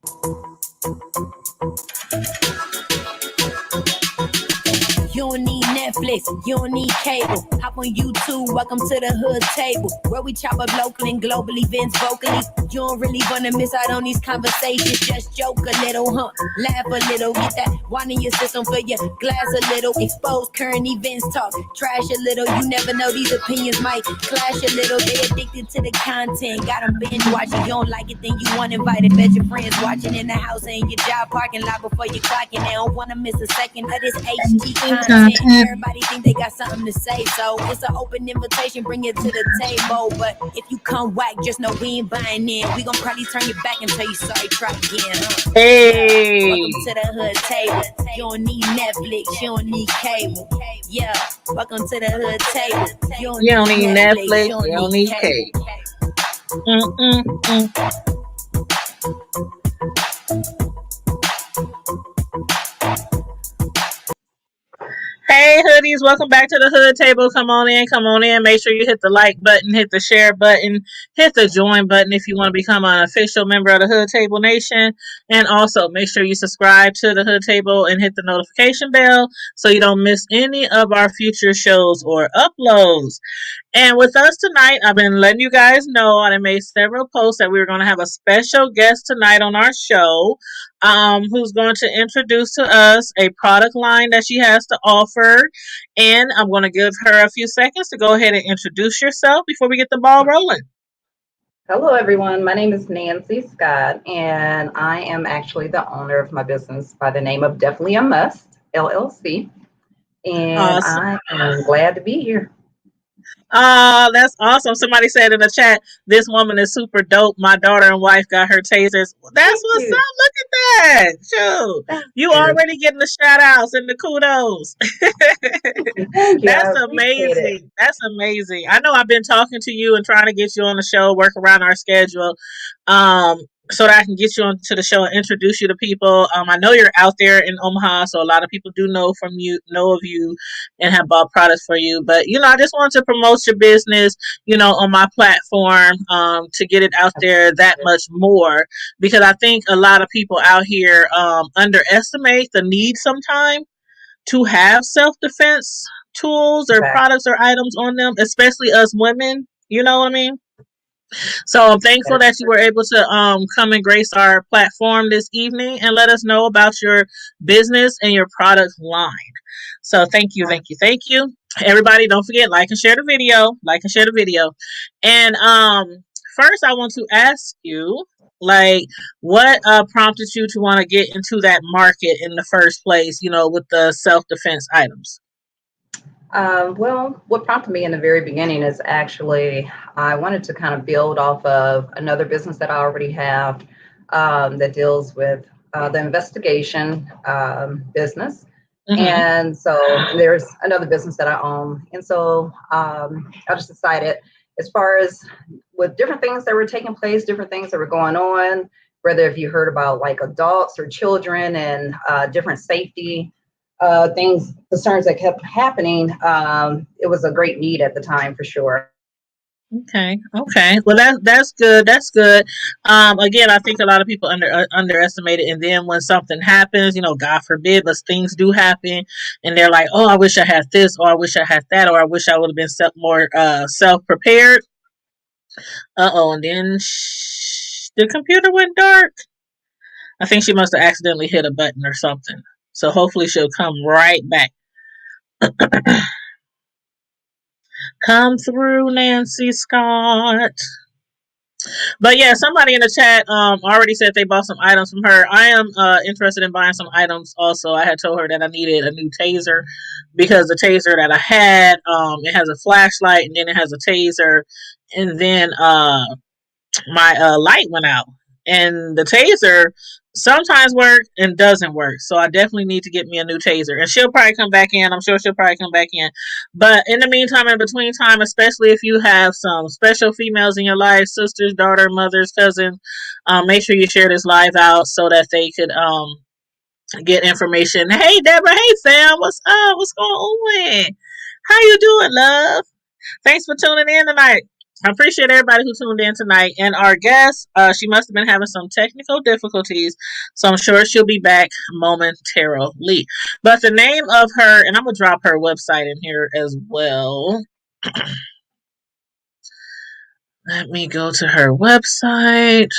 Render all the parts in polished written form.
You don't need Netflix, you don't need cable. Hop on YouTube, welcome to the hood table, where we chop up local and global events vocally. You don't really wanna miss out on these conversations. Just joke a little, laugh a little, get that wine in your system, fill your glass a little. Expose current events, talk trash a little. You never know, these opinions might clash a little. They addicted to the content, got them binge watching. You don't like it, then you want invited. Bet your friends watching in the house and your job parking lot before you clocking. They don't wanna miss a second of this HD content. Everybody think they got something to say, so it's an open invitation, bring it to the table. But if you come whack, just know we ain't buying in. We gon' probably turn you back and tell you sorry, try again. Hey, welcome to the hood table. You don't need Netflix, you don't need cable. Yeah, welcome to the hood table. You don't need Netflix, you don't need cable. Hey hoodies, welcome back to the hood table. Come on in. Make sure you hit the like button, hit the share button, hit the join button if you want to become an official member of the Hood Table Nation. And also make sure you subscribe to the Hood Table and hit the notification bell so you don't miss any of our future shows or uploads. And with us tonight, I've been letting you guys know, and I made several posts that we were going to have a special guest tonight on our show, who's going to introduce to us a product line that she has to offer. And I'm going to give her a few seconds to go ahead and introduce yourself before we get the ball rolling. Hello, everyone. My name is Nancy Scott, and I am actually the owner of my business by the name of Definitely a Must, LLC. And awesome. I am glad to be here. That's awesome. Somebody said in the chat, this woman is super dope. My daughter and wife got her tasers. That's what's up. Look at that. Shoot. You already getting the shout outs and the kudos. That's amazing. That's amazing. I know I've been talking to you and trying to get you on the show, work around our schedule. So that I can get you onto the show and introduce you to people. I know you're out there in Omaha, so a lot of people do know of you and have bought products for you. But, I just wanted to promote your business, on my platform, to get it out there that much more, because I think a lot of people out here underestimate the need sometimes to have self-defense tools or products or items on them, especially us women. You know what I mean? So I'm thankful that you were able to come and grace our platform this evening and let us know about your business and your product line. So thank you. Everybody, don't forget, like and share the video. And first I want to ask you, what prompted you to want to get into that market in the first place, with the self-defense items? Well, what prompted me in the very beginning is actually I wanted to kind of build off of another business that I already have that deals with the investigation business. Mm-hmm. And so there's another business that I own. And so I just decided, as far as with different things that were taking place, different things that were going on, whether if you heard about like adults or children and different safety concerns that kept happening, it was a great need at the time for sure. Okay. Well, that's good. Again, I think a lot of people underestimate it, and then when something happens, God forbid, but things do happen, and they're like, "Oh, I wish I had this, or I wish I had that, or I wish I would have been more self-prepared." And then the computer went dark. I think she must have accidentally hit a button or something. So hopefully she'll come right back. Come through, Nancy Scott. But yeah, somebody in the chat already said they bought some items from her. I am interested in buying some items also. I had told her that I needed a new taser because the taser that I had, it has a flashlight and then it has a taser, and then my light went out. And the taser sometimes works and doesn't work. So I definitely need to get me a new taser. And she'll probably come back in. I'm sure she'll probably come back in. But in the meantime, in between time, especially if you have some special females in your life, sisters, daughter, mothers, cousins, make sure you share this live out so that they could get information. Hey, Deborah. Hey, Sam. What's up? What's going on? How you doing, love? Thanks for tuning in tonight. I appreciate everybody who tuned in tonight. And our guest, she must have been having some technical difficulties, so I'm sure she'll be back momentarily. But the name of her, and I'm going to drop her website in here as well. Let me go to her website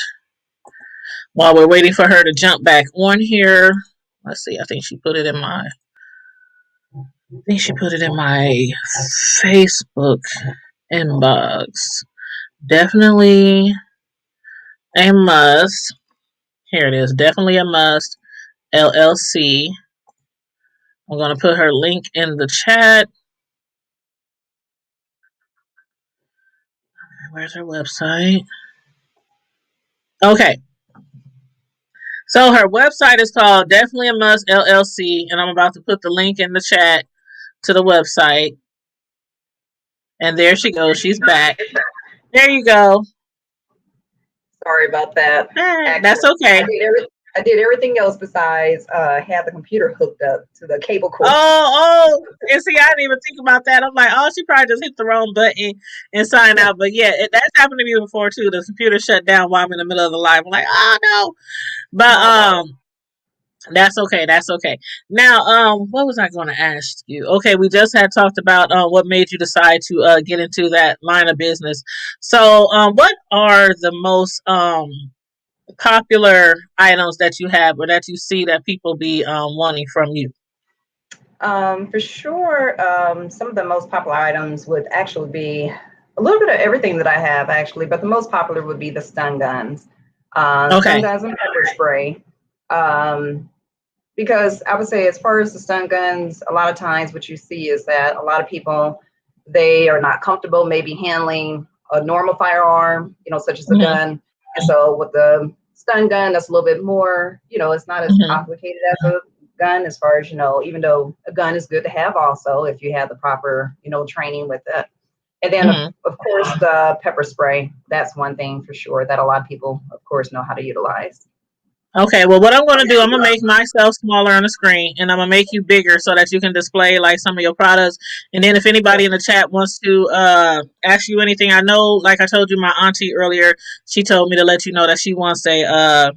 while we're waiting for her to jump back on here. Let's see. I think she put it in my Facebook inbox. Definitely a must. Here it is. Definitely a must. LLC. I'm going to put her link in the chat. Where's her website? Okay. So her website is called Definitely a Must LLC, and I'm about to put the link in the chat to the website. And there she goes. She's back. There you go. Sorry about that. Actually, that's okay. I did everything else besides have the computer hooked up to the cable cord. Oh, and see, I didn't even think about that. I'm like, oh, she probably just hit the wrong button and signed out. But yeah, that's happened to me before too. The computer shut down while I'm in the middle of the live. I'm like, oh no. But that's okay. That's okay. Now, what was I going to ask you? Okay, we just had talked about what made you decide to get into that line of business. So, what are the most popular items that you have or that you see that people be wanting from you? For sure, some of the most popular items would actually be a little bit of everything that I have, actually, but the most popular would be the stun guns. Okay. Stun guns and pepper spray. Because I would say, as far as the stun guns, a lot of times what you see is that a lot of people, they are not comfortable maybe handling a normal firearm, such as a gun. And so with the stun gun, that's a little bit more, it's not as complicated as a gun, as far as, even though a gun is good to have also if you have the proper, training with it. And then, of course, the pepper spray. That's one thing for sure that a lot of people, of course, know how to utilize. Okay, well, what I'm going to do, I'm going to make myself smaller on the screen, and I'm going to make you bigger so that you can display, like, some of your products. And then if anybody in the chat wants to ask you anything, I know, like I told you, my auntie earlier, she told me to let you know that she wants a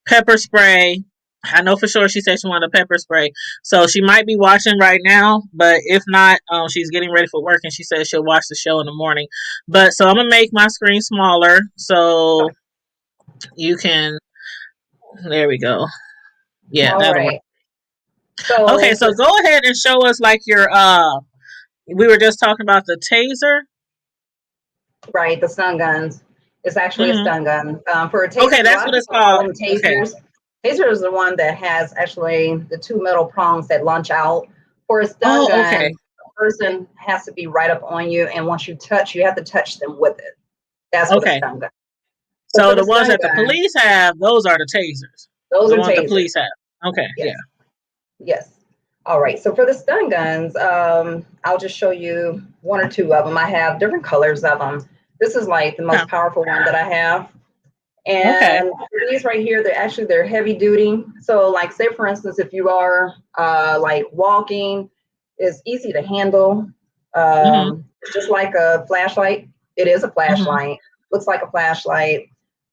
pepper spray. I know for sure she said she wanted a pepper spray. So she might be watching right now, but if not, she's getting ready for work, and she said she'll watch the show in the morning. But so I'm going to make my screen smaller so you can, there we go. Yeah, that'll work. So, okay, so go ahead and show us like your we were just talking about the taser. Right, the stun guns. It's actually a stun gun. For a taser, okay, that's what it's called. Tasers. Okay. Taser is the one that has actually the two metal prongs that launch out. For a stun gun, a person has to be right up on you, and once you touch, you have to touch them with it. That's what a stun gun. So the ones that the police have, those are the tasers. Those are the ones tasers. the police have. Okay, yes. Yes. All right. So for the stun guns, I'll just show you one or two of them. I have different colors of them. This is like the most powerful one that I have. And these right here, they're heavy duty. So like, say for instance, if you are like walking, it's easy to handle. Just like a flashlight. It is a flashlight. Looks like a flashlight.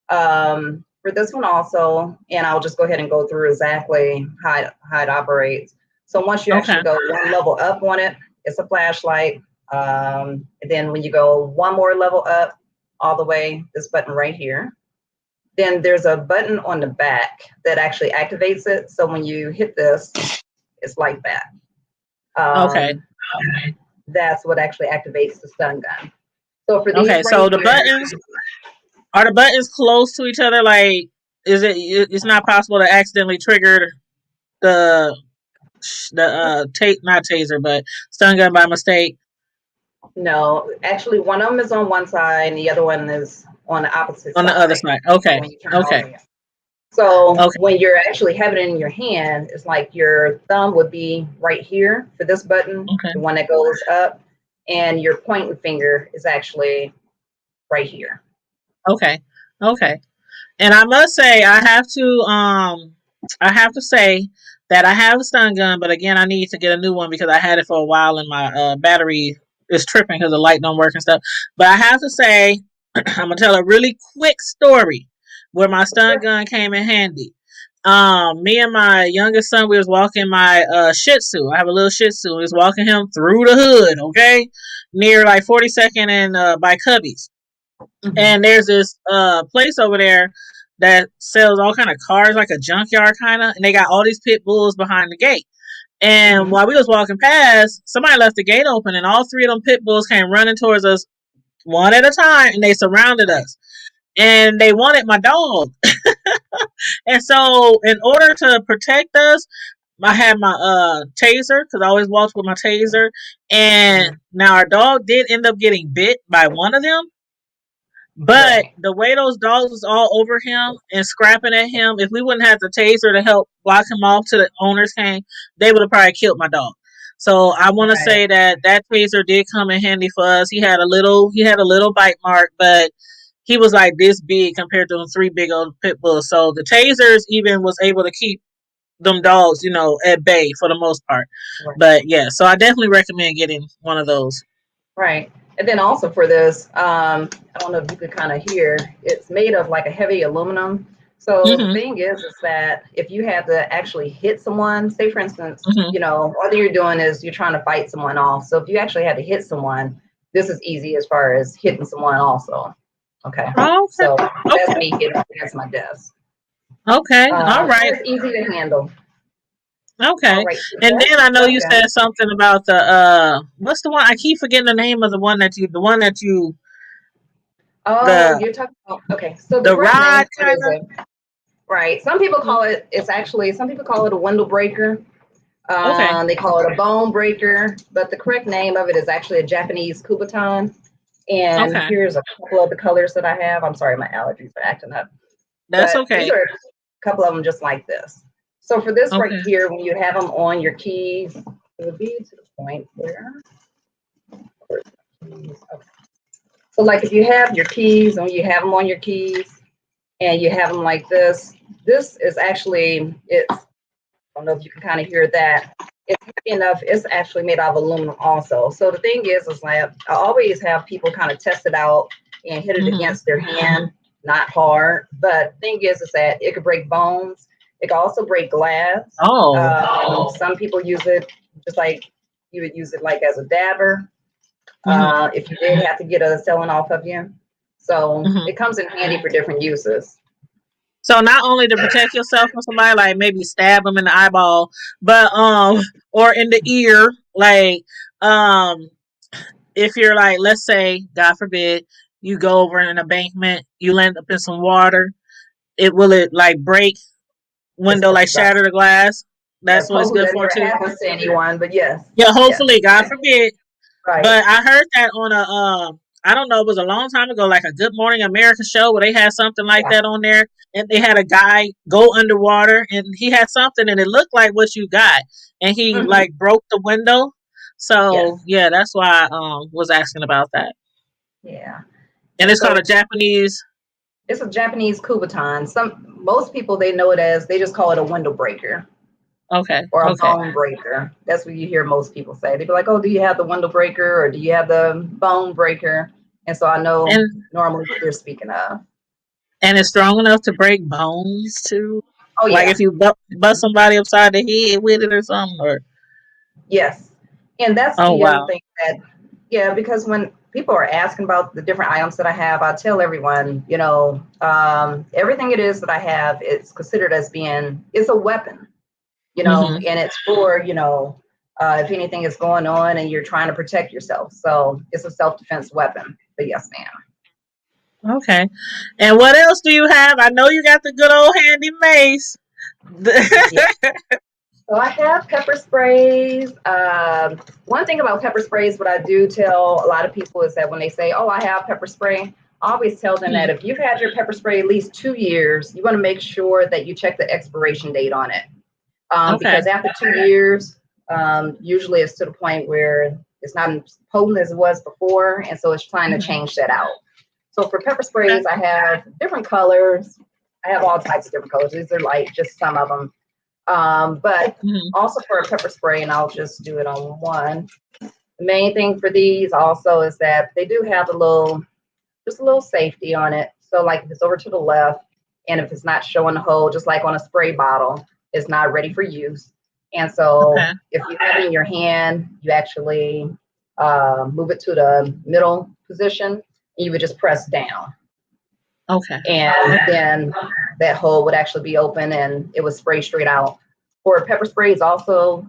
For this one also, and I'll just go ahead and go through exactly how it operates. So once you actually go one level up on it, it's a flashlight. And then when you go one more level up, all the way, this button right here, then there's a button on the back that actually activates it. So when you hit this, it's like that. That's what actually activates the stun gun. So for these so the buttons, are the buttons close to each other? Like, it's not possible to accidentally trigger the not taser, but stun gun by mistake? No, actually, one of them is on one side and the other one is on the opposite on side. the other side. Okay. So when you're actually having it in your hand, it's like your thumb would be right here for this button, the one that goes up, and your pointing finger is actually right here. Okay. And I must say, I have to say that I have a stun gun, but again, I need to get a new one because I had it for a while and my battery is tripping because the light don't work and stuff. But I have to say, I'm gonna tell a really quick story where my stun gun came in handy. Me and my youngest son, we was walking my Shih Tzu. I have a little Shih Tzu. We was walking him through the hood, okay, near like 42nd and by Cubby's. And there's this place over there that sells all kind of cars, like a junkyard kind of, and they got all these pit bulls behind the gate. And while we was walking past, somebody left the gate open, and all three of them pit bulls came running towards us one at a time, and they surrounded us. And they wanted my dog. And so, in order to protect us, I had my taser because I always walked with my taser. And now our dog did end up getting bit by one of them. But the way those dogs was all over him and scrapping at him, if we wouldn't have the taser to help block him off till the owners came, they would have probably killed my dog. So I want to say that taser did come in handy for us. He had a little bite mark, but he was like this big compared to the three big old pit bulls. So the tasers even was able to keep them dogs, at bay for the most part. Right. But yeah, so I definitely recommend getting one of those. Right. And then also for this, I don't know if you could kind of hear, it's made of like a heavy aluminum. So the thing is that if you have to actually hit someone, say for instance, all you're doing is you're trying to fight someone off. So if you actually had to hit someone, this is easy as far as hitting someone also. Okay. So that's me hitting against my desk. Okay. All right. It's easy to handle. Okay. Right. And then I know you said something about the what's the one? I keep forgetting the name of the one that you you're talking about, okay. So the rod kind of. Right. Some people call it a window breaker. They call it a bone breaker, but the correct name of it is actually a Japanese Kubotan. And here's a couple of the colors that I have. I'm sorry, my allergies are acting up. That's okay. These are a couple of them just like this. So for this right here, when you have them on your keys, it would be to the point where. So like if you have your keys and you have them on your keys and you have them like this is actually, I don't know if you can kind of hear that. It's heavy enough. It's actually made out of aluminum also. So the thing is like I always have people kind of test it out and hit it against their hand, not hard. But the thing is that it could break bones. It can also break glass. Some people use it just like you would use it like as a dabber. If you did have to get a selling off of you. So it comes in handy for different uses. So not only to protect yourself from somebody, like maybe stab them in the eyeball, but or in the ear, like if you're like, let's say, God forbid, you go over an embankment, you land up in some water, it like break window, like shatter the glass. That's what it's good for too. Happens to anyone, but yes. Yeah, hopefully, God forbid. Right. But I heard that on a I don't know, it was a long time ago, like a Good Morning America show where they had something like that on there, and they had a guy go underwater and he had something and it looked like what you got, and he like broke the window. So yeah, that's why I was asking about that. Yeah. And it's called a Japanese. It's a Japanese Kubotan. Most people they know it as, they just call it a window breaker. Okay. Or a bone breaker. That's what you hear most people say. They'd be like, "Oh, do you have the window breaker or do you have the bone breaker?" And so I know normally what they're speaking of. And it's strong enough to break bones too. Oh yeah. Like if you bust somebody upside the head with it or something, or. Yes, and that's the other thing that because when people are asking about the different items that I have, I tell everyone, everything it is that I have, it's considered as being, it's a weapon. And it's for, if anything is going on and you're trying to protect yourself. So it's a self-defense weapon. But yes, ma'am. Okay. And what else do you have? I know you got the good old handy mace. So I have pepper sprays. One thing about pepper sprays, what I do tell a lot of people is that when they say, "Oh, I have pepper spray," I always tell them that if you've had your pepper spray at least 2 years, you want to make sure that you check the expiration date on it. Because after 2 years, usually it's to the point where it's not as potent as it was before. And so it's trying to change that out. So for pepper sprays, I have different colors. I have all types of different colors. These are like just some of them. But also for a pepper spray, and I'll just do it on one. The main thing for these also is that they do have just a little safety on it. So like if it's over to the left and if it's not showing the hole, just like on a spray bottle, it's not ready for use. And so Okay. if you have it in your hand, you actually move it to the middle position and you would just press down. Okay. And then that hole would actually be open and it would spray straight out. For pepper sprays also,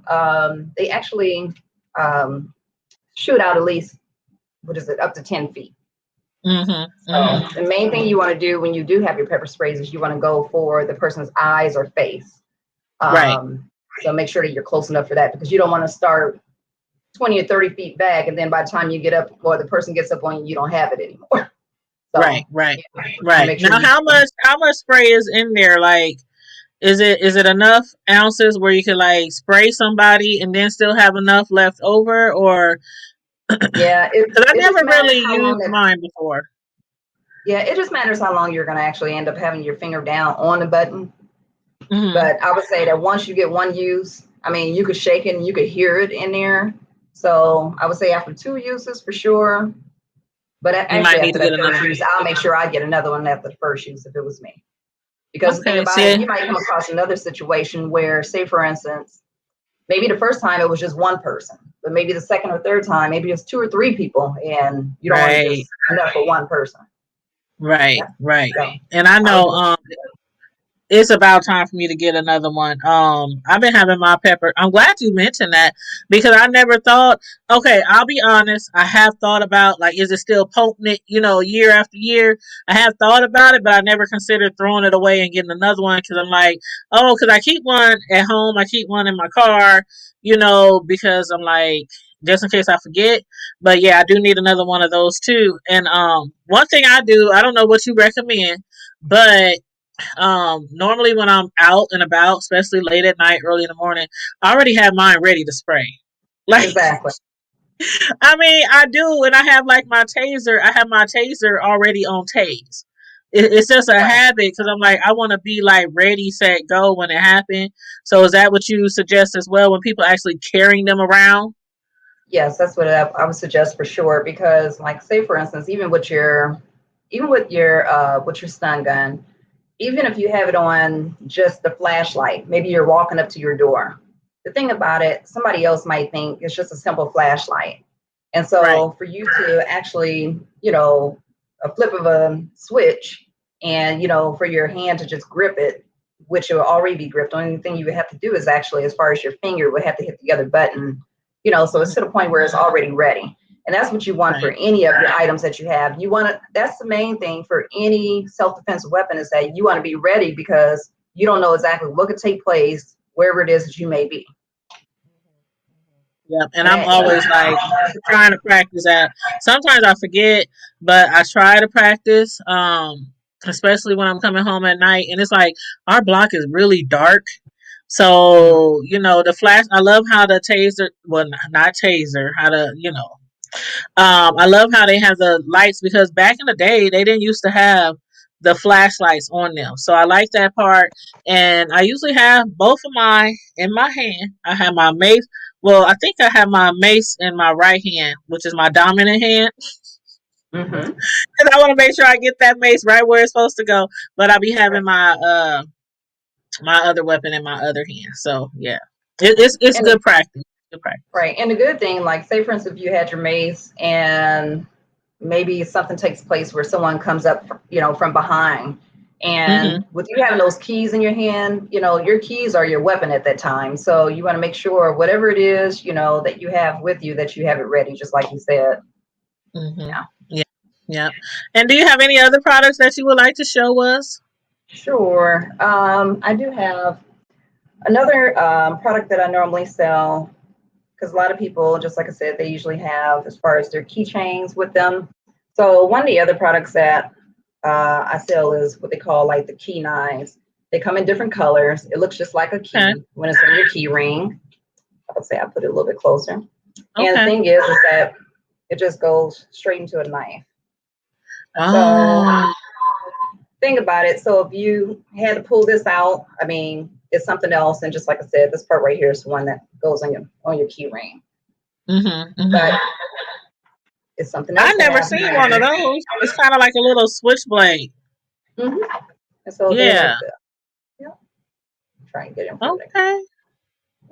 they actually shoot out at least, up to 10 feet. Mm-hmm. So the main thing you want to do when you do have your pepper sprays is you want to go for the person's eyes or face. Right. So make sure that you're close enough for that because you don't want to start 20 or 30 feet back and then by the time you get up or the person gets up on you, you don't have it anymore. So, Right. Sure Now, how much spray is in there? Like, is it enough ounces where you could like spray somebody and then still have enough left over, or yeah, because I it just never matters really how long used mine before. yeah, it just matters how long you're going to actually end up having your finger down on the button. Mm-hmm. But I would say that once you get one use, I mean, you could shake it and you could hear it in there. So I would say after 2 uses for sure. But You might actually need after to get that another first use, I'll make sure I get another one after the first use if it was me. Because the thing Okay, about it, you might come across another situation where, say for instance, maybe the first time it was just one person, but maybe the second or third time, maybe it's 2 or 3 people, and you don't want to just enough for one person. Right. So And I I would do know it's about time for me to get another one. I've been having my pepper. I'm glad you mentioned that because I never thought. Okay, I'll be honest. I have thought about like, is it still potent? Year after year, I have thought about it, but I never considered throwing it away and getting another one because I'm like, oh, because I keep one at home, I keep one in my car, because I'm like, just in case I forget. But yeah, I do need another one of those too. And one thing I do, I don't know what you recommend, but normally when I'm out and about, especially late at night, early in the morning, I already have mine ready to spray. Like, exactly. I mean, I do, and I have like my taser. I have my taser already on tase. It's just a habit because I'm like, I want to be like ready, set, go when it happens. So is that what you suggest as well when people actually carrying them around? Yes, that's what I would suggest for sure. Because, like, say for instance, even with your stun gun, even if you have it on just the flashlight, maybe you're walking up to your door. The thing about it, somebody else might think it's just a simple flashlight. And Right. so for you to actually, a flip of a switch and, for your hand to just grip it, which will already be gripped. The only thing you would have to do is actually, as far as your finger, would have to hit the other button, so it's to the point where it's already ready. And that's what you want for any of your items that you have. That's the main thing for any self-defense weapon is that you want to be ready because you don't know exactly what could take place wherever it is that you may be. Yeah, and I'm always like trying to practice that. Sometimes I forget, but I try to practice. Especially when I'm coming home at night, and it's like our block is really dark. So the flash. I love how the taser. Well, not taser. How to I love how they have the lights because back in the day they didn't used to have the flashlights on them. So I like that part. And I usually have both of mine in my hand. I have my mace. Well, I think I have my mace in my right hand, which is my dominant hand. Mm-hmm. Because I want to make sure I get that mace right where it's supposed to go. But I'll be having my other weapon in my other hand. So yeah, it's And good practice. Good practice. right. And the good thing, like say for instance, if you had your mace and maybe something takes place where someone comes up, from behind. Mm-hmm. And with you having those keys in your hand, your keys are your weapon at that time. So you want to make sure whatever it is, that you have with you, that you have it ready, just like you said. Mm-hmm. Yeah. Yeah. And do you have any other products that you would like to show us? Sure. I do have another product that I normally sell because a lot of people, just like I said, they usually have as far as their keychains with them. So one of the other products that I sell is what they call like the key knives. They come in different colors. It looks just like a key Okay. when it's on your key ring. I would say I put it a little bit closer. And the Okay. thing is that it just goes straight into a knife. So Oh, think about it. So if you had to pull this out, I mean, it's something else. And just like I said, this part right here is the one that goes on your key ring. But it's something else I to never have. seen one of those. It's kind of like a little switchblade. And so they Yeah. like that. Yep. Try and get in front of it. Okay.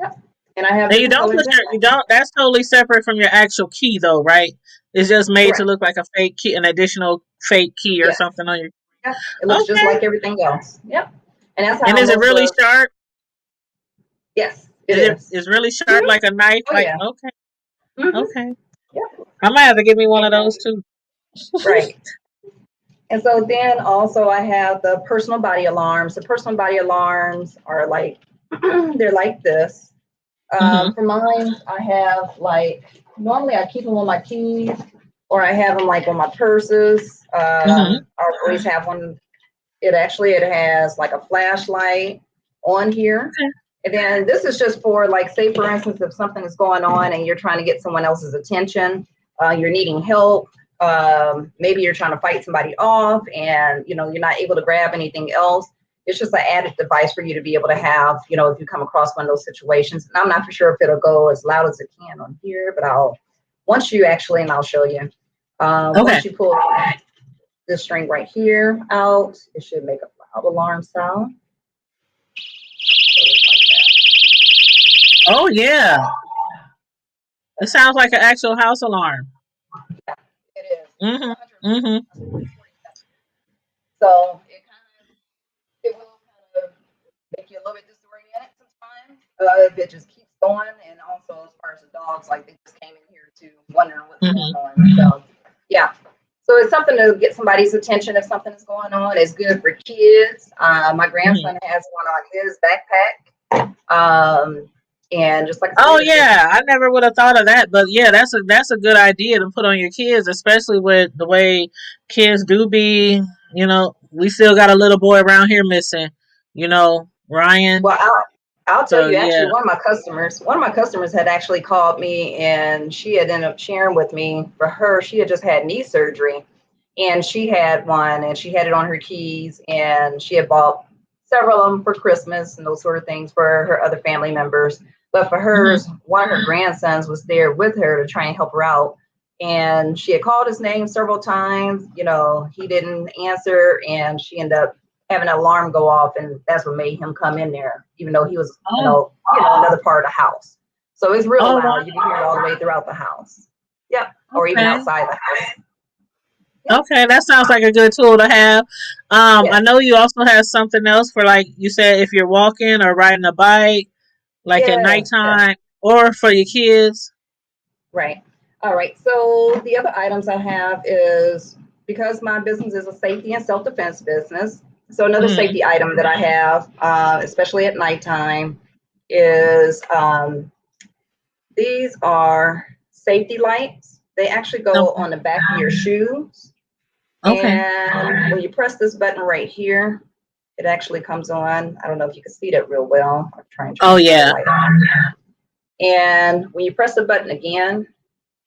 Yep. And I have And you different don't colors. that's totally separate from your actual key though, right? It's just made to Correct. look like a fake key, an additional fake key or Yes. something on your. Yep. It looks just Okay. like everything else. Yep. And that's And how is it most really of, sharp? yes, it Is it is. is really sharp like a knife? Oh, Like yeah. okay, hmm okay. Yep. I might have to give me one of And, those too. right. And so then also I have the personal body alarms. The personal body alarms are like, they're like this. Mm-hmm. For mine, I have like, normally I keep them on my keys or I have them like on my purses. Mm-hmm. I always have one. It has like a flashlight on here. Okay. And then this is just for like, say for instance, if something is going on and you're trying to get someone else's attention, you're needing help. Maybe you're trying to fight somebody off and you're not able to grab anything else. It's just an added device for you to be able to have, if you come across one of those situations. And I'm not for sure if it'll go as loud as it can on here, but and I'll show you. Okay. Once you pull this string right here out, it should make a loud alarm sound. Oh yeah. It sounds like an actual house alarm. Yeah, it is. Mm-hmm. Mm-hmm. So it will kind of make you a little bit disoriented sometimes. If it just keeps going, and also as far as the dogs, like they just came in here too, wondering what's Mm-hmm. going on. So yeah. So it's something to get somebody's attention if something is going on. It's good for kids. My Mm-hmm. grandson has one on his backpack. And just like I Oh said, it's just yeah, I never would have thought of that, but yeah, that's a good idea to put on your kids, especially with the way kids do be. We still got a little boy around here missing. Ryan. well, I'll tell So you, actually, yeah. one of my customers had actually called me and she had ended up sharing with me for her, she had just had knee surgery and she had one and she had it on her keys and she had bought several of them for Christmas and those sort of things for her other family members. But for Mm-hmm. hers, one of her grandsons was there with her to try and help her out. And she had called his name several times, he didn't answer and she ended up having an alarm go off, and that's what made him come in there, even though he was, Oh. another part of the house. So it's real Oh loud. You can hear it all the way throughout the house. Yep, or even okay. outside the house. Okay, that sounds like a good tool to have. I Yes. know you also have something else for like you said if you're walking or riding a bike, like at Yes. Yes. nighttime, or for your kids. Right. All right. So the other items I have is because my business is a safety and self-defense business. So another Mm. safety item that I have, especially at nighttime, is these are safety lights. They actually go Okay. on the back of your shoes. Okay. And when you press this button right here, it actually comes on. I don't know if you can see that real well. I'm trying to Oh turn the yeah. light on. And when you press the button again,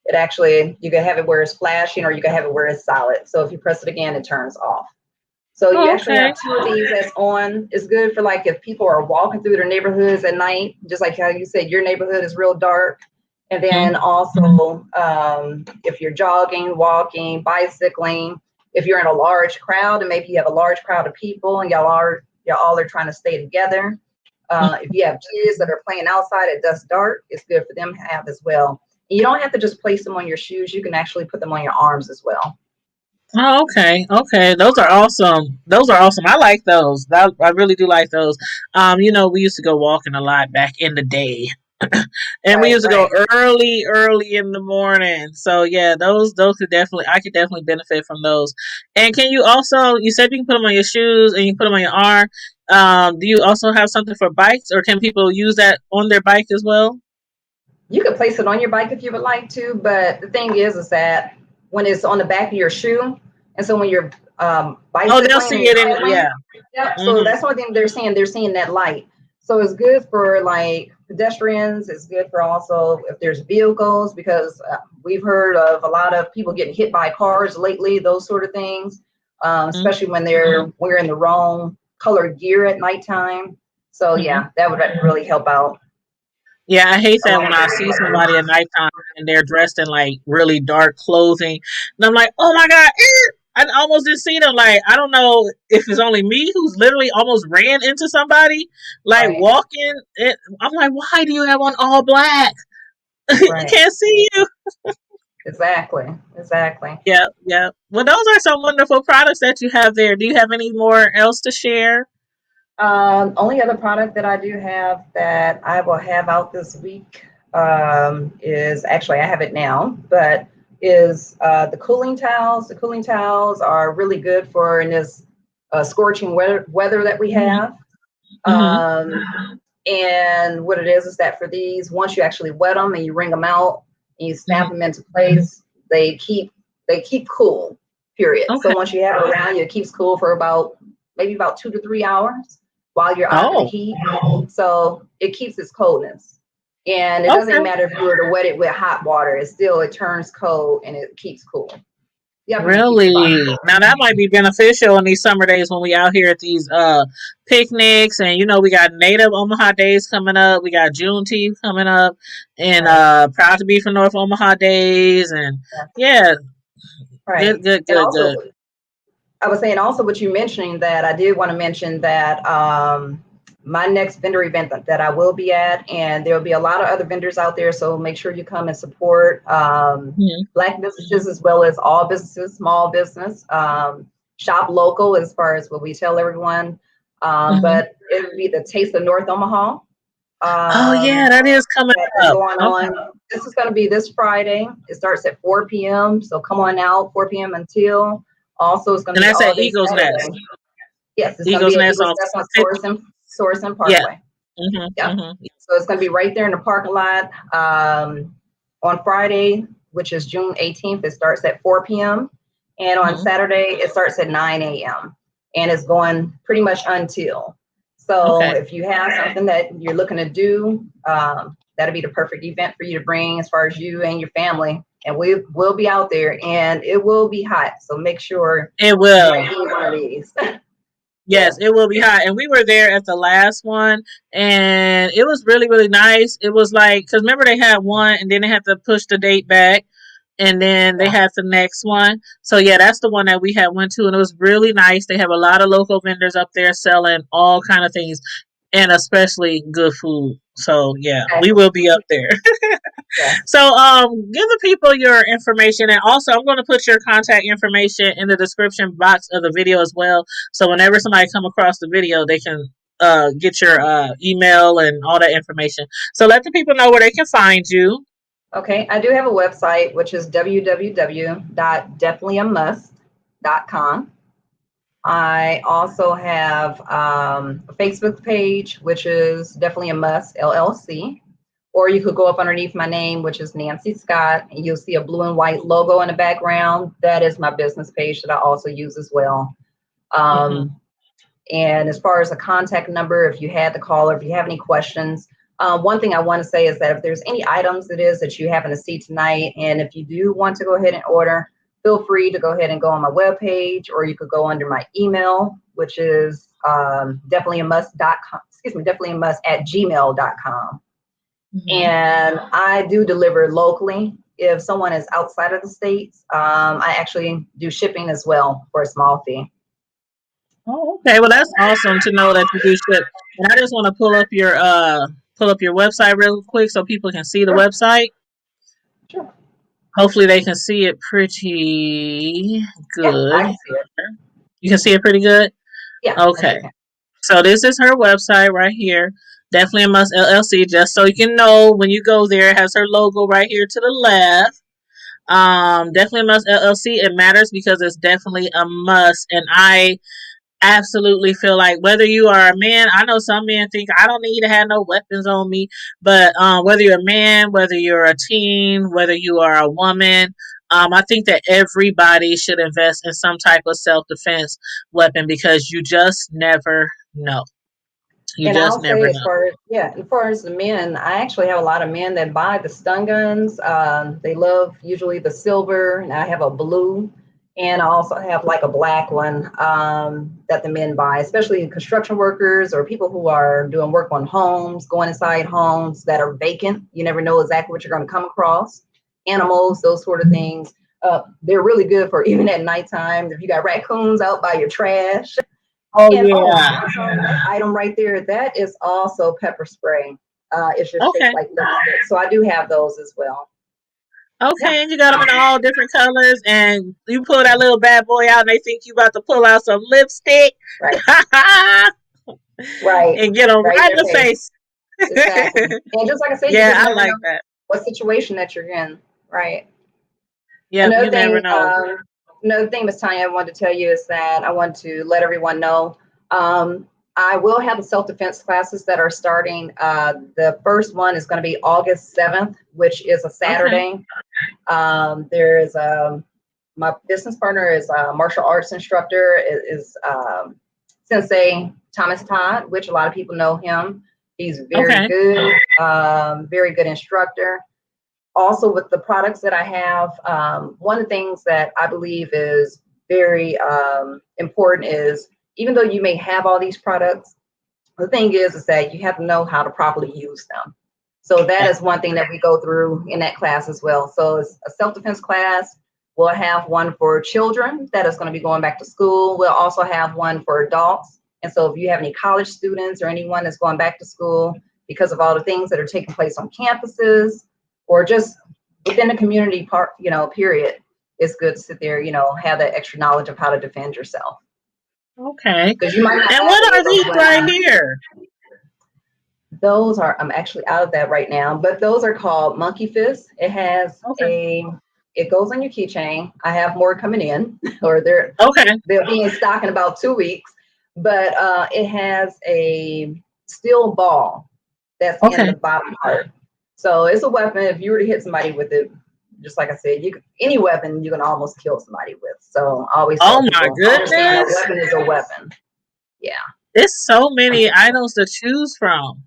it actually, you can have it where it's flashing or you can have it where it's solid. So if you press it again, it turns off. So you Oh, actually okay. have two of these that's on. It's good for like if people are walking through their neighborhoods at night, just like how you said your neighborhood is real dark. And then Mm-hmm. also if you're jogging, walking, bicycling, if you're in a large crowd and maybe you have a large crowd of people and y'all all are trying to stay together. If you have kids that are playing outside at dusk dark, it's good for them to have as well. And you don't have to just place them on your shoes. You can actually put them on your arms as well. Oh, okay. Okay. Those are awesome. Those are awesome. I like those. I really do like those. We used to go walking a lot back in the day. And we Right, used to go right. early in the morning. So yeah, those I could definitely benefit from those. And can you also, you said you can put them on your shoes and you can put them on your arm. Do you also have something for bikes or can people use that on their bike as well? You could place it on your bike if you would like to, but the thing is that when it's on the back of your shoe, and so when you're Oh, they'll bicycling and see you're it in, pedaling, yeah. yeah. So Mm-hmm. that's one thing they're seeing. They're seeing that light. So it's good for like pedestrians. It's good for also if there's vehicles because we've heard of a lot of people getting hit by cars lately. Those sort of things, especially when they're wearing the wrong colored gear at nighttime. So Mm-hmm. yeah, that would really help out. Yeah, I hate A that lot when of I those see somebody at colors. nighttime and they're dressed in like really dark clothing, and I'm like, oh my god, I almost didn't see them. Like, I don't know if it's only me who's literally almost ran into somebody, like Right, walking. I'm like, why do you have on all black? I right. can't see you. Exactly, exactly. Yeah, yeah. Well, those are some wonderful products that you have there. Do you have any more else to share? Only other product that I do have that I will have out this week is actually I have it now, but is the cooling towels. The cooling towels are really good for in this scorching weather that we Hmm. have. Hmm. And what it is that for these, once you actually wet them and you wring them out and you snap Hmm. them into place, they keep cool. Period. So Okay. once you have it around you, it keeps cool for maybe about 2 to 3 hours while you're out in the Oh, heat. So it keeps its coldness. And it doesn't okay. matter if you were to wet it with hot water, it turns cold and it keeps cool. Yep, and it keeps your body Really? Now cool. that might be beneficial in these summer days when we out here at these picnics, and we got Native Omaha Days coming up, we got Juneteenth coming up, and Right. Proud to be from North Omaha Days, and Yeah. yeah, good, Right. good, And good, also good. I was saying also what you mentioning that I did want to mention that my next vendor event that I will be at, and there'll be a lot of other vendors out there. So make sure you come and support Hmm. Black businesses as well as all businesses, small business. Shop local as far as what we tell everyone. Hmm. But it'll be the Taste of North Omaha Oh yeah, um, that is coming that is up. going Okay. on. This is going to be this Friday. It starts at 4 p.m. So come on out, 4 p.m. until. Also, it's going to And be that's all at day Eagles Nest. Saturday. Yes, it's going to Eagles be at Nest Eagles on Nest on 50. Source and Yeah. Parkway. Hmm. Yep. Hmm. So it's going to be right there in the parking lot on Friday, which is June 18th. It starts at 4 p.m. And on Hmm. Saturday, it starts at 9 a.m. And it's going pretty much until. So Okay. if you have something that you're looking to do, that'll be the perfect event for you to bring as far as you and your family. And we will be out there and it will be hot. So make sure It you will. bring one of these. Yes, Yes. it will be hot. And we were there at the last one, and it was really, really nice. It was like, because remember, they had one, and then they had to push the date back, and then they Yeah. had the next one. So, yeah, that's the one that we had went to, and it was really nice. They have a lot of local vendors up there selling all kind of things, and especially good food. So, yeah, we Exactly. will be up there. Yes. So, give the people your information, and also I'm going to put your contact information in the description box of the video as well. So, whenever somebody come across the video, they can get your email and all that information. So, let the people know where they can find you. Okay, I do have a website, which is www.definitelyamust.com. I also have a Facebook page, which is Definitely a Must LLC. Or you could go up underneath my name, which is Nancy Scott, and you'll see a blue and white logo in the background. That is my business page that I also use as well. Hmm. Um, and as far as a contact number, if you had to call or if you have any questions, one thing I want to say is that if there's any items it is that you happen to see tonight, and if you do want to go ahead and order, feel free to go ahead and go on my webpage, or you could go under my email, which is definitelyamust.com. Excuse me, definitelyamust@gmail.com. Hmm. And I do deliver locally. If someone is outside of the states, I actually do shipping as well for a small fee. Oh, okay. Well, that's awesome to know that you do ship. And I just want to pull up your website real quick so people can see the Sure, website. sure. Hopefully, they can see it pretty Yeah, I good. can see it. You can see it pretty good? Yeah, I Okay. sure can. So this is her website right here. Definitely a must LLC, just so you can know when you go there, it has her logo right here to the left. Definitely a must LLC. It matters because it's definitely a must. And I absolutely feel like whether you are a man, I know some men think I don't need to have no weapons on me, but whether you're a man, whether you're a teen, whether you are a woman, I think that everybody should invest in some type of self defense weapon because you just never know. You And just I'll say, never as know. far as yeah, as far as the men, I actually have a lot of men that buy the stun guns. They love usually the silver, and I have a blue. And I also have like a black one that the men buy, especially construction workers or people who are doing work on homes, going inside homes that are vacant. You never know exactly what you're going to come across. Animals, those sort of things. They're really good for even at nighttime. If you got raccoons out by your trash. Oh And yeah. that item right there, that is also pepper spray. It's just shaped Okay. like lipstick. So I do have those as well. Yeah. Okay, and you got them in all different colors, and you pull that little bad boy out, and they think you about to pull out some lipstick, Right. Right. and get them Right in right in their the face. face. Exactly. And just like I said, you Yeah, just I never like know that. what situation that you're in. Right. Yep, Another you never thing, know. Miss Tanya, I wanted to tell you is that I want to let everyone know I will have the self-defense classes that are starting. The first one is going to be August 7th, which is a Okay. Saturday. There is my business partner is a martial arts instructor, is Sensei Thomas Todd, which a lot of people know him. He's Okay. very good instructor. Also, with the products that I have, one of the things that I believe is very important is even though you may have all these products, the thing is that you have to know how to properly use them. So that is one thing that we go through in that class as well. So it's a self-defense class. We'll have one for children that is going to be going back to school. We'll also have one for adults. And so if you have any college students or anyone that's going back to school because of all the things that are taking place on campuses or just within the community part, period, it's good to sit there, have that extra knowledge of how to defend yourself. Okay. Because you might not And have what any are of those these right here? Those are, I'm actually out of that right now, but those are called Monkey Fist. Okay. It goes on your keychain. I have more coming in, or Okay. they'll be in stock in about 2 weeks. But it has a steel ball that's in the Okay. bottom part. So it's a weapon. If you were to hit somebody with it, just like I said, any weapon you can almost kill somebody with. So I always tell Oh my people, understand a goodness. weapon is a weapon. Yeah. There's so many items to choose from.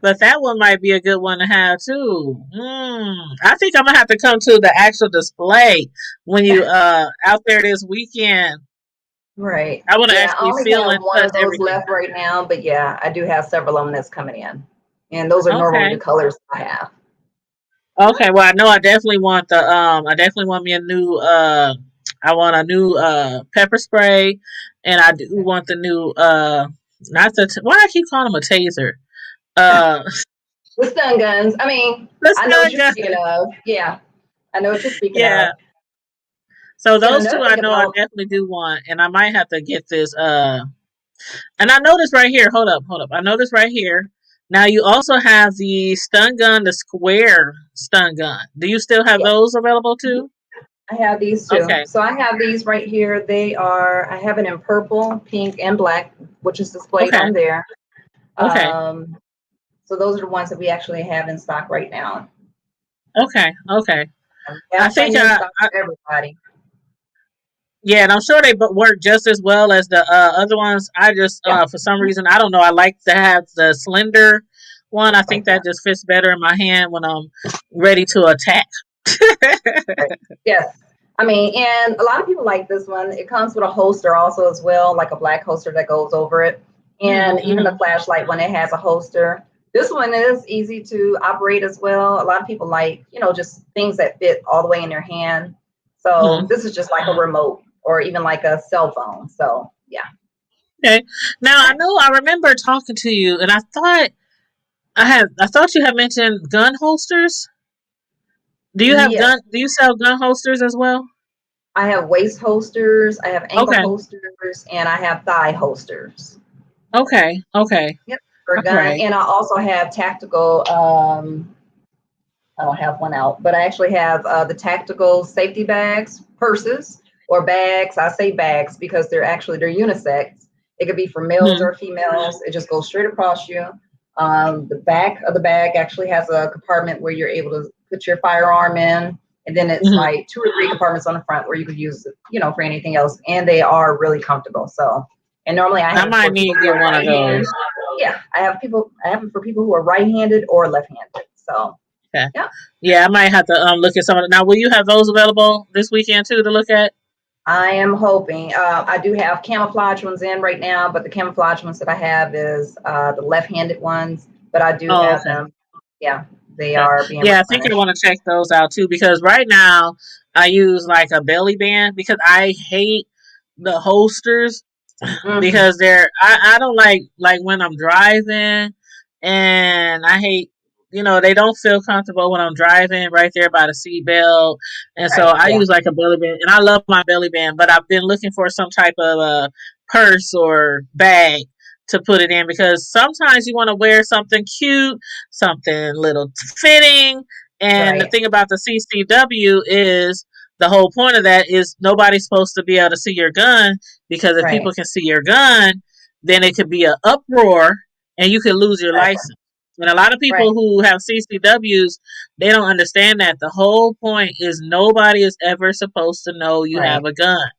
But that one might be a good one to have too. I think I'm gonna have to come to the actual display when you out there this weekend. Right. I want to Yeah, I actually only feel have and one touch of those everything. left right now, but yeah, I do have several of them that's coming in. And those are normally the Okay. colors I have. Okay. Well, I know I definitely want me a new I want a new pepper spray, and I do want the new not why I keep calling them a taser. Uh, The stun guns. I mean, the I know what stun you're speaking gun. of. Yeah, I know what you're speaking of. Yeah. So And those two another I thing know I about, definitely do want, and I might have to get this. And I know this right here. Hold up. I know this right here. Now you also have the stun gun, the square stun gun. Do you still have yeah, those available too? I have these too. Okay. So I have these right here. I have it in purple, pink, and black, which is displayed Okay. on there. Okay. Um, so those are the ones that we actually have in stock right now. Okay. Okay. We I have think plenty in stock for everybody. yeah, and I'm sure they work just as well as the other ones. I just Yeah, for some reason I don't know. I like to have the slender one. I think like that. that just fits better in my hand when I'm ready to attack. Right. Yes. I mean, and a lot of people like this one. It comes with a holster also as well, like a black holster that goes over it. And even the Mm-hmm. flashlight one, it has a holster. This one is easy to operate as well. A lot of people like, just things that fit all the way in their hand. So Mm-hmm. this is just like a remote or even like a cell phone. So yeah. Okay. Now I know I remember talking to you, and I thought you had mentioned gun holsters. Yes. Do you sell gun holsters as well? I have waist holsters, I have ankle Okay. holsters, and I have thigh holsters. Okay. Okay. Yep. For a All gun. right. And I also have tactical I don't have one out, but I actually have the tactical safety bags, purses, or bags. I say bags because they're unisex. It could be for males Mm-hmm. or females. It just goes straight across you. The back of the bag actually has a compartment where you're able to put your firearm in, and then it's Mm-hmm. like 2 or 3 compartments on the front where you could use it, for anything else. And they are really comfortable. So, and normally I I have it might for need people to who get are one of right-handed. those. Yeah, I have it for people who are right-handed or left-handed. So. Okay. Yep. Yeah, I might have to look at some of it. Now, will you have those available this weekend too to look at? I am hoping. I do have camouflage ones in right now, but the camouflage ones that I have is the left-handed ones, but I do Oh, have okay. them. Yeah, they Okay. are being Yeah, I think I replenished. want to check those out too because right now I use like a belly band because I hate the holsters Hmm. because I don't like when I'm driving and I hate they don't feel comfortable when I'm driving right there by the seat belt. And so Right. I Yeah. use like a belly band and I love my belly band, but I've been looking for some type of purse or bag to put it in because sometimes you want to wear something cute, something little fitting. And the Right. thing about the CCW is the whole point of that is nobody's supposed to be able to see your gun because if Right. people can see your gun, then it could be an uproar and you could lose your Exactly. license. And a lot of Right. people who have CCWs, they don't understand that. The whole point is nobody is ever supposed to know you have Right. a gun.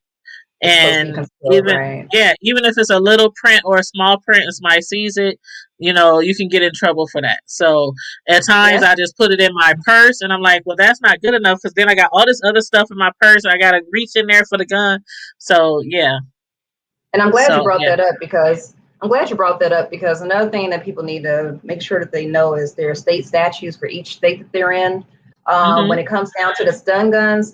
It's supposed to be And concealed. Right. even if it's a little print or a small print and somebody sees it, you can get in trouble for that. So at times Yes. I just put it in my purse and I'm like, well, that's not good enough because then I got all this other stuff in my purse and I got to reach in there for the gun. So yeah. And I'm glad you So brought yeah. that up because another thing that people need to make sure that they know is there are state statutes for each state that they're in. When Hmm. it comes down to the stun guns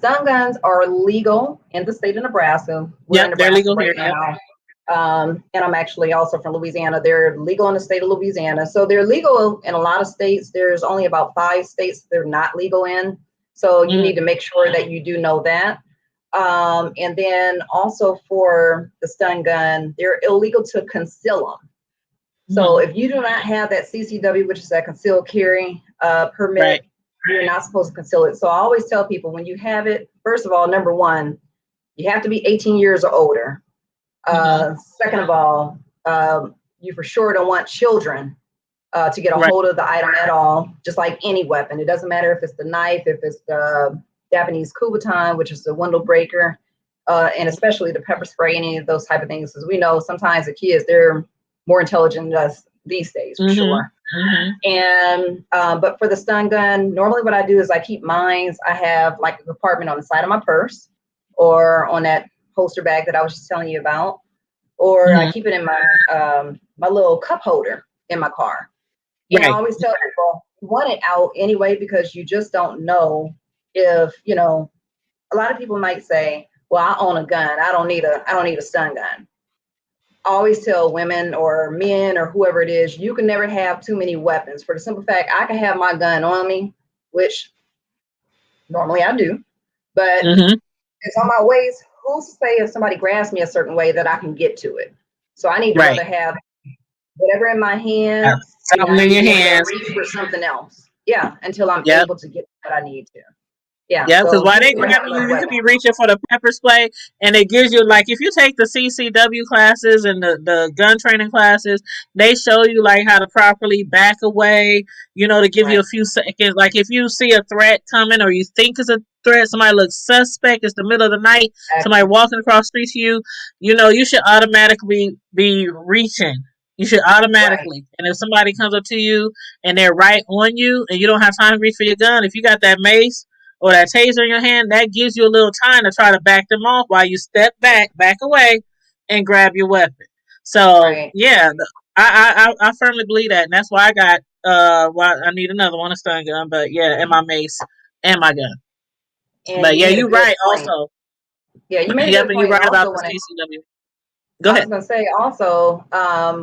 are legal in the state of Nebraska. We're in Yep, they're Nebraska legal right here. Yep. now. And I'm actually also from Louisiana. They're legal in the state of Louisiana. So they're legal in a lot of states. There's only about 5 states they're not legal in. So you Hmm. need to make sure that you do know that. And then also for the stun gun, they're illegal to conceal them. So Hmm. if you do not have that CCW, which is that concealed carry Right. permit, you're not supposed to conceal it. So I always tell people when you have it, first of all, number one, you have to be 18 years or older. Hmm. Second of all, you for sure don't want children to get a Right. hold of the item at all, just like any weapon. It doesn't matter if it's the knife, if it's the Japanese Kubotan, which is the window breaker, and especially the pepper spray, any of those type of things. Because we know sometimes the kids, they're more intelligent than us these days, for Hmm. sure. Hmm. And but for the stun gun, normally what I do is I keep mines. I have like a compartment on the side of my purse or on that holster bag that I was just telling you about, or I Hmm. keep it in my my little cup holder in my car. And I Right. always tell people, you want it out anyway because you just don't know if, a lot of people might say, well, I own a gun. I don't need a stun gun. I always tell women or men or whoever it is, you can never have too many weapons for the simple fact I can have my gun on me, which normally I do, but Hmm. it's on my waist. Who's to say if somebody grabs me a certain way that I can get to it? So I need to Right. rather have whatever in my Have hand, something I in need to your be able to hands. reach for something else. Yeah, until I'm Yep. able to get what I need to. Yeah, Yeah, because so while you they need to have grabbing you, enough you could weapons. be reaching for the pepper spray, and it gives you like if you take the CCW classes and the gun training classes, they show you like how to properly back away. To give you a Right, few seconds. Like if you see a threat coming or you think it's a threat, somebody looks suspect. It's the middle of the night. Somebody exactly. walking across the street to you. You should automatically be reaching. You should Right, automatically, and if somebody comes up to you and they're right on you, and you don't have time to reach for your gun, if you got that mace or that taser in your hand, that gives you a little time to try to back them off while you step back away, and grab your weapon. So right. yeah, I firmly believe that, and that's why I got why I need another one, a stun gun, but yeah, and my mace and my gun. And But you yeah, made a you're good right. point. Also, Yeah, you made a yep, good and you're point. And right about also, the when it CCW. Go I was ahead. going to say also,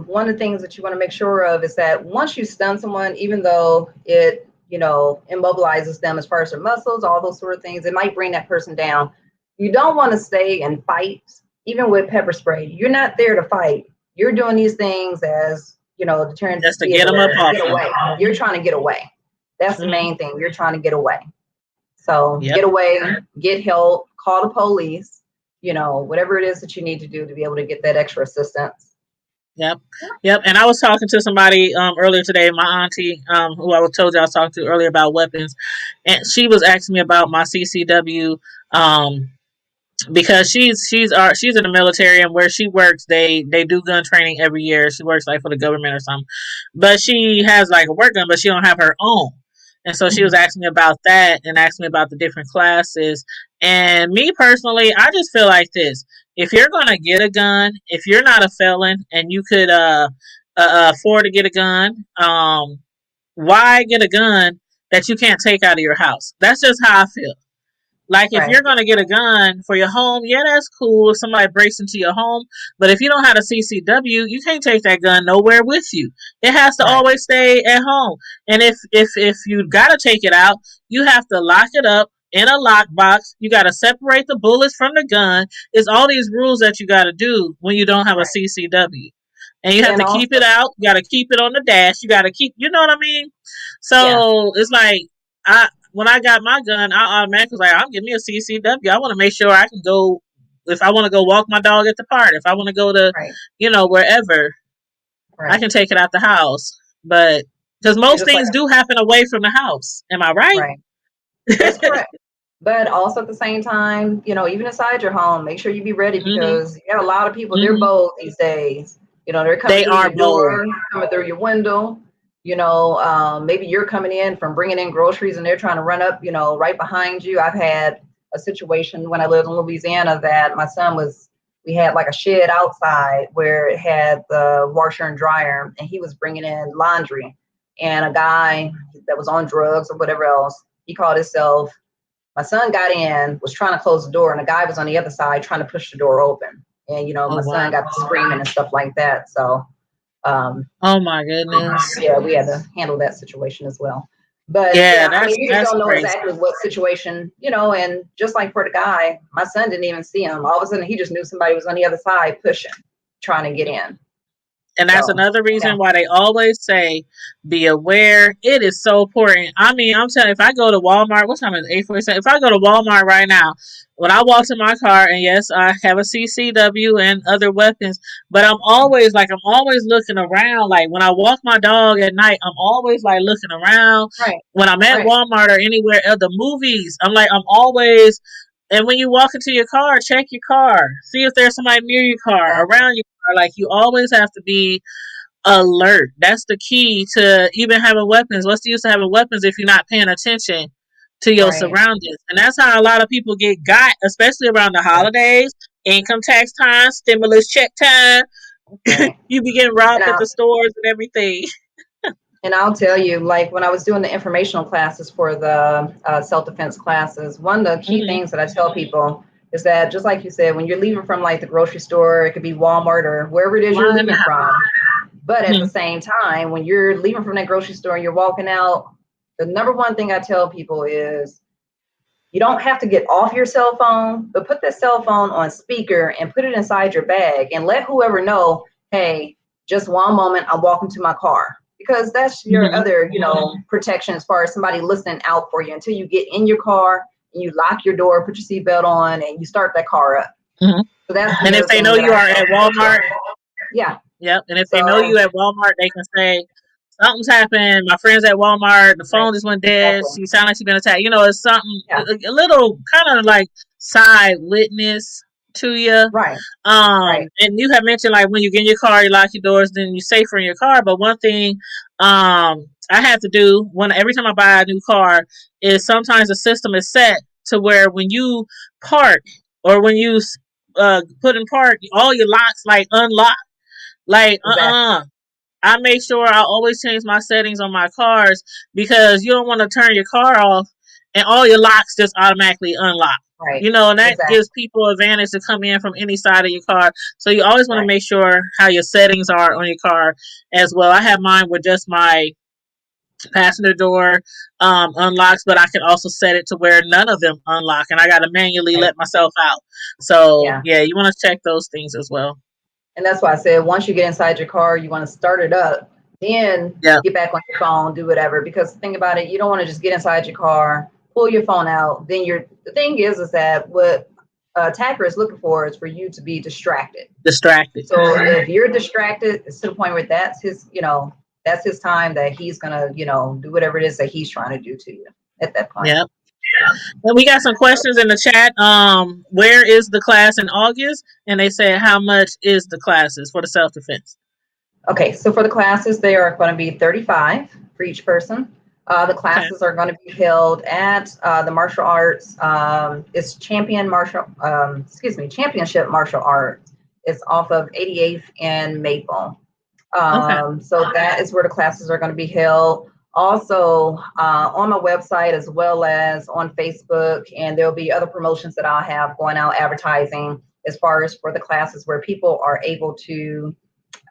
one of the things that you want to make sure of is that once you stun someone, even though it, immobilizes them as far as their muscles, all those sort of things, it might bring that person down. You don't want to stay and fight, even with pepper spray. You're not there to fight. You're doing these things as, deterrent Just to to be get able them up to off get you. away. You're trying to get away. That's the Hmm. main thing. You're trying to get away. So Yep. get away, get help, call the police, whatever it is that you need to do to be able to get that extra assistance. Yep, yep. And I was talking to somebody earlier today, my auntie, who I was told you I was talking to earlier about weapons, and she was asking me about my CCW, um, because she's in the military, and where she works, they do gun training every year. She works like for the government or something, but she has like a work gun, but she don't have her own. And so she was asking me about that and asking me about the different classes. And me personally, I just feel like this. If you're going to get a gun, if you're not a felon and you could afford to get a gun, why get a gun that you can't take out of your house? That's just how I feel. Like, if Right. you're going to get a gun for your home, yeah, that's cool if somebody breaks into your home. But if you don't have a CCW, you can't take that gun nowhere with you. It has to Right. always stay at home. And if you got to take it out, you have to lock it up in a lockbox. You got to separate the bullets from the gun. It's all these rules that you got to do when you don't have a Right. CCW. And you have And to keep also, it out. You got to keep it on the dash. You got to keep, you know what I mean? yeah. So it's like, when I got my gun, I automatically was like, I'm giving me a CCW. I want to make sure I can go, if I want to go walk my dog at the park, if I want to go to, Right. wherever, I Right. can take it out the house. But because And most just like, things do happen away from the house. Am I right? right. That's correct. But also at the same time, even inside your home, make sure you be ready Hmm. because you got a lot of people, they're Hmm. bold these days. They're coming They through are your bold. door, coming through your window. Maybe you're coming in from bringing in groceries and they're trying to run up, right behind you. I've had a situation when I lived in Louisiana that we had like a shed outside where it had the washer and dryer, and he was bringing in laundry. And a guy that was on drugs or whatever else, he called himself. My son got in, was trying to close the door, and the guy was on the other side trying to push the door open. And Oh my son wow. got screaming and stuff like that. So um, Oh my goodness. yeah, we had to handle that situation as well. But Yeah, yeah, I mean, that's you just that's don't know crazy. exactly what situation, and just like for the guy, my son didn't even see him. All of a sudden, he just knew somebody was on the other side pushing, trying to get in. And that's So another yeah, reason why they always say, be aware. It is so important. I mean, I'm telling you, if I go to Walmart, what time is it? 8:47? If I go to Walmart right now, when I walk to my car, and yes, I have a CCW and other weapons, but I'm always looking around. Like, when I walk my dog at night, I'm always like looking around. right, When I'm at right, Walmart or anywhere else, the movies, I'm always. And when you walk into your car, check your car. See if there's somebody near your car, exactly, around your car. Like, you always have to be alert. That's the key to even having weapons. What's the use of having weapons if you're not paying attention to your right, surroundings? And that's how a lot of people get got, especially around the right, holidays, income tax time, stimulus check time. right. You be getting And robbed at I, the stores and everything. And I'll tell you, like when I was doing the informational classes for the self-defense classes, one of the key Hmm. things that I tell people is that, just like you said, when you're leaving from like the grocery store, it could be Walmart or wherever it is you're Line leaving up. from. But at the Mhm. same time, when you're leaving from that grocery store and you're walking out, the number one thing I tell people is you don't have to get off your cell phone, but put that cell phone on speaker and put it inside your bag and let whoever know, hey, just one moment, I'm walking to my car. Because that's your Mhm. other, protection as far as somebody listening out for you until you get in your car and you lock your door, put your seatbelt on, and you start that car up. Mhm. So that's the And if other they thing know that you I are tell at people too. Walmart, Yeah. yep. And if they know So you at Walmart, they can say, something's happened. My friend's at Walmart. The right, phone just went dead. exactly. She sounded like she's been attacked. It's something, Yeah. a little kind of like side witness to you. Right. Right. And you have mentioned, like, when you get in your car, you lock your doors, then you're safer in your car. But one thing, I have to do every time I buy a new car is sometimes the system is set to where when you park or when you put in park, all your locks like unlock. Like, Exactly. I make sure I always change my settings on my cars because you don't want to turn your car off and all your locks just automatically unlock. Right. And that Exactly. gives people advantage to come in from any side of your car. So you always want to Right. make sure how your settings are on your car as well. I have mine with just my passenger door unlocks, but I can also set it to where none of them unlock and I got to manually Right. let myself out. So Yeah. yeah, you want to check those things as well. And that's why I said once you get inside your car, you want to start it up, then Yeah. get back on your phone, do whatever. Because think about it, you don't want to just get inside your car, pull your phone out. Then the thing is that what attacker is looking for is for you to be distracted. Distracted. So if you're distracted, it's to the point where that's his time that he's gonna, do whatever it is that he's trying to do to you at that point. Yeah. And we got some questions in the chat. Where is the class in August? And they said, how much is the classes for the self defense? Okay, so for the classes, they are going to be 35 for each person. The classes are going to be held at the martial arts. It's Championship Martial Arts. It's off of 88th and Maple. Okay. So that is where the classes are going to be held. Also on my website as well as on Facebook, and there'll be other promotions that I'll have going out advertising as far as for the classes where people are able to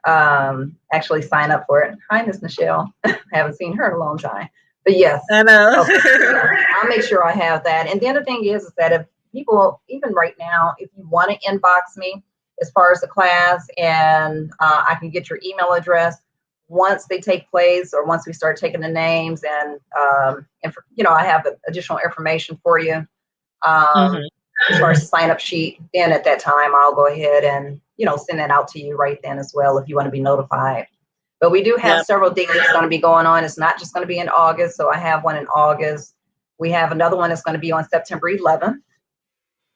actually sign up for it. Hi, Miss Michelle. I haven't seen her in a long time. But yes, I know. okay. I'll make sure I have that. And the other thing is that if people, even right now, if you want to inbox me as far as the class, and I can get your email address once they take place, or once we start taking the names, and I have additional information for you. As far as the sign up sheet, then at that time I'll go ahead and send that out to you right then as well if you want to be notified. But we do have several dates that's going to be going on. It's not just going to be in August. So I have one in August. We have another one that's going to be on September 11th.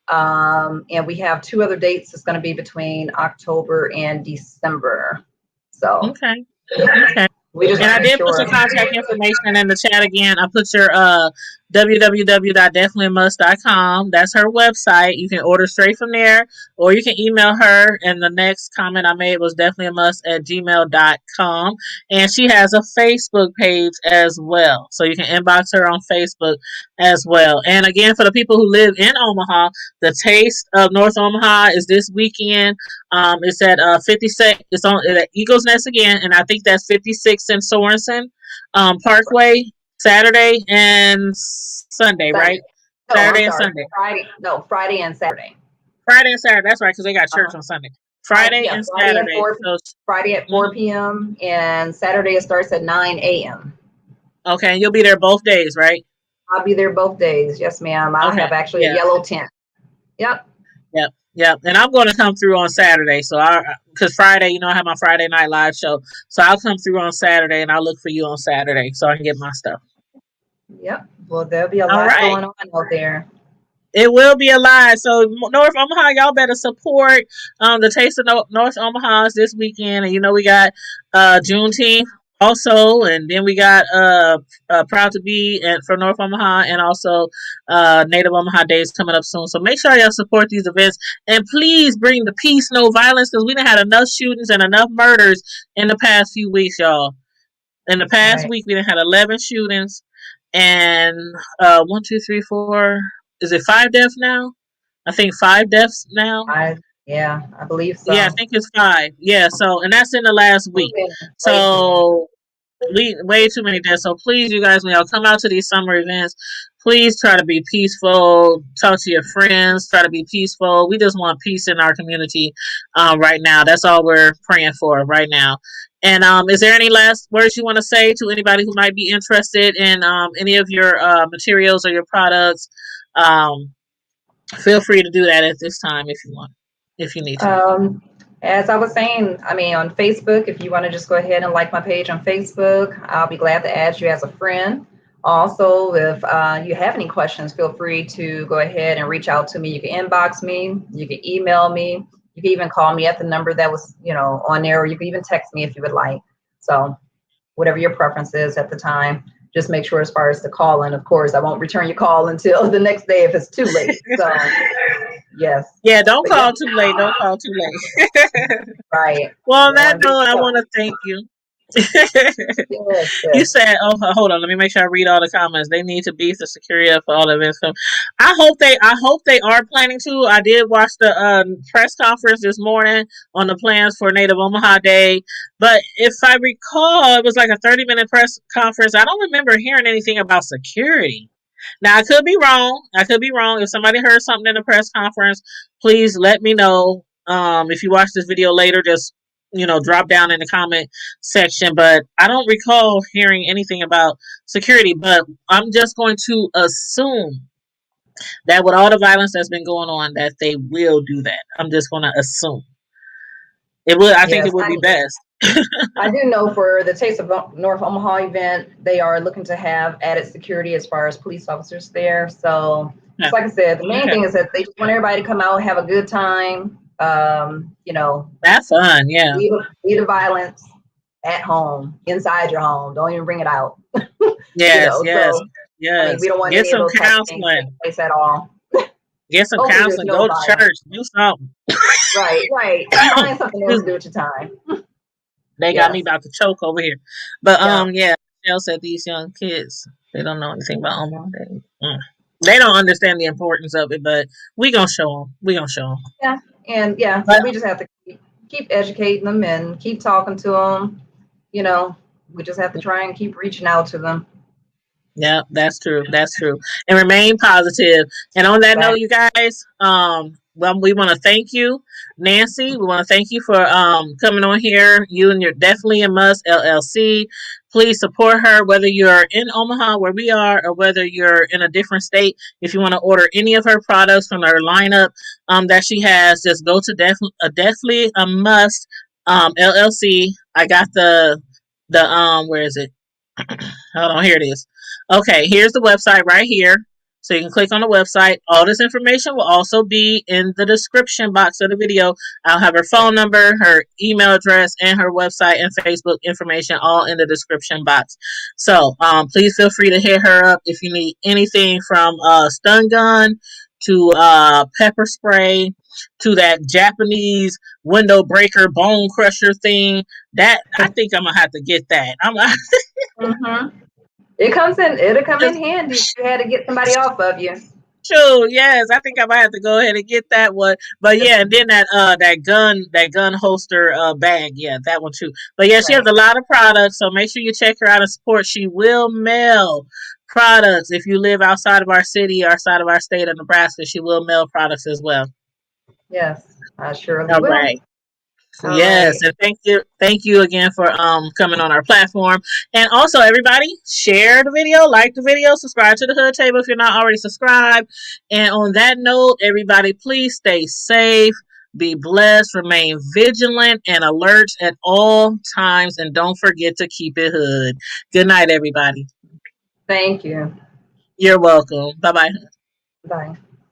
And we have 2 other dates that's going to be between October and December. So okay. And I did put your contact information in the chat again. I put your www.definitelyamust.com. That's her website. You can order straight from there, or you can email her. And the next comment I made was definitelyamust@gmail.com. And she has a Facebook page as well. So you can inbox her on Facebook as well. And again, for the people who live in Omaha, the Taste of North Omaha is this weekend. It's at 56. It's on at Eagles Nest again, and I think that's 56 in Sorensen Parkway. Saturday and Sunday, right? No, Saturday and Sunday. Friday and Saturday. Friday and Saturday. That's right, because they got church on Sunday. Friday and Saturday. Friday at 4 p.m. and Saturday it starts at 9 a.m. Okay, and you'll be there both days, right? I'll be there both days. Yes, ma'am. I'll have actually a yellow tent. Yep. And I'm going to come through on Saturday. So because Friday, I have my Friday night live show. So I'll come through on Saturday and I'll look for you on Saturday so I can get my stuff. Yep. Well, there'll be a lot going on out there. It will be a lot. So North Omaha, y'all better support the Taste of North Omaha this weekend. And we got Juneteenth also, and then we got Proud to Be for North Omaha, and also Native Omaha Days coming up soon. So make sure y'all support these events, and please bring the peace, no violence, because we done had enough shootings and enough murders in the past few weeks, y'all. In the past week, we done had 11 shootings, and 1, 2, 3, 4. Is it 5 deaths now? I think 5 deaths now. Yeah, I believe so. Yeah, I think it's 5. Yeah, so, and that's in the last week. So way too many deaths. So please, you guys, when y'all come out to these summer events, please try to be peaceful. Talk to your friends. Try to be peaceful. We just want peace in our community right now. That's all we're praying for right now. And is there any last words you want to say to anybody who might be interested in any of your materials or your products? Feel free to do that at this time if you want, if you need to. As I was saying, on Facebook, if you want to just go ahead and like my page on Facebook, I'll be glad to add you as a friend. Also, if you have any questions, feel free to go ahead and reach out to me. You can inbox me, you can email me, you can even call me at the number that was, on there, or you can even text me if you would like. So whatever your preference is at the time. Just make sure as far as the call, and of course, I won't return your call until the next day if it's too late. So, yes. Yeah, don't call too late. Don't call too late. Right. Well, on that note, I want to thank you. You said, hold on, let me make sure I read all the comments. They need to beef the security for all the events. I hope they are planning to. I did watch the press conference this morning on the plans for Native Omaha Day, but if I recall, it was like a 30-minute press conference. I don't remember hearing anything about security. Now, I could be wrong. If somebody heard something in the press conference, please let me know. If you watch this video later, just drop down in the comment section. But I don't recall hearing anything about security. But I'm just going to assume that with all the violence that's been going on, that they will do that. I'm just going to assume it would. I think it would be best. I do know for the Taste of North Omaha event, they are looking to have added security as far as police officers there. So, just like I said, the main thing is that they just want everybody to come out and have a good time. Have fun. Yeah. Leave the violence at home, inside your home. Don't even bring it out. Yes, yes, So I mean, yes. we don't want Get any of some those type of things to take counseling. place at all. Get some Hopefully, there's counseling. no Go to violence. church. Do something. Right. Find something else Excuse to do me. with your time. They got me Yes. about to choke over here. But Yeah. yeah, Michelle said these young kids, they don't know anything about online dating. They don't understand the importance of it, but we gonna show them. We gonna show them. Yeah. And yeah, But we just have to keep educating them and keep talking to them. You know, we just have to try and keep reaching out to them. yeah, that's true. That's true. And remain positive. And on that note, you guys, well, we want to thank you, Nancy. We want to thank you for coming on here. You and your Definitely a Must LLC. Please support her, whether you're in Omaha, where we are, or whether you're in a different state. If you want to order any of her products from her lineup that she has, just go to Definitely a Must LLC. I got the where is it? Hold on, here it is. Okay, here's the website right here. So you can click on the website. All this information will also be in the description box of the video. I'll have her phone number, her email address, and her website and Facebook information all in the description box. So please feel free to hit her up if you need anything from stun gun to pepper spray to that Japanese window breaker bone crusher thing. That I think I'm gonna have to get that. I'm Mm-hmm. It comes in. It'll come in just handy if you had to get somebody off of you. true. Yes, I think I might have to go ahead and get that one. But yeah, and then that gun holster bag. Yeah, that one too. But yeah, she has Right. a lot of products, so make sure you check her out and support. She will mail products if you live outside of our city, outside of our state of Nebraska. She will mail products as well. Yes, I surely All will. right. All Yes, right. and thank you again for coming on our platform. And also everybody, share the video, like the video, subscribe to the Hood Table if you're not already subscribed. And on that note, everybody, please stay safe, be blessed, remain vigilant and alert at all times, and don't forget to keep it hood. Good night, everybody. Thank you. You're welcome. Bye bye. Bye.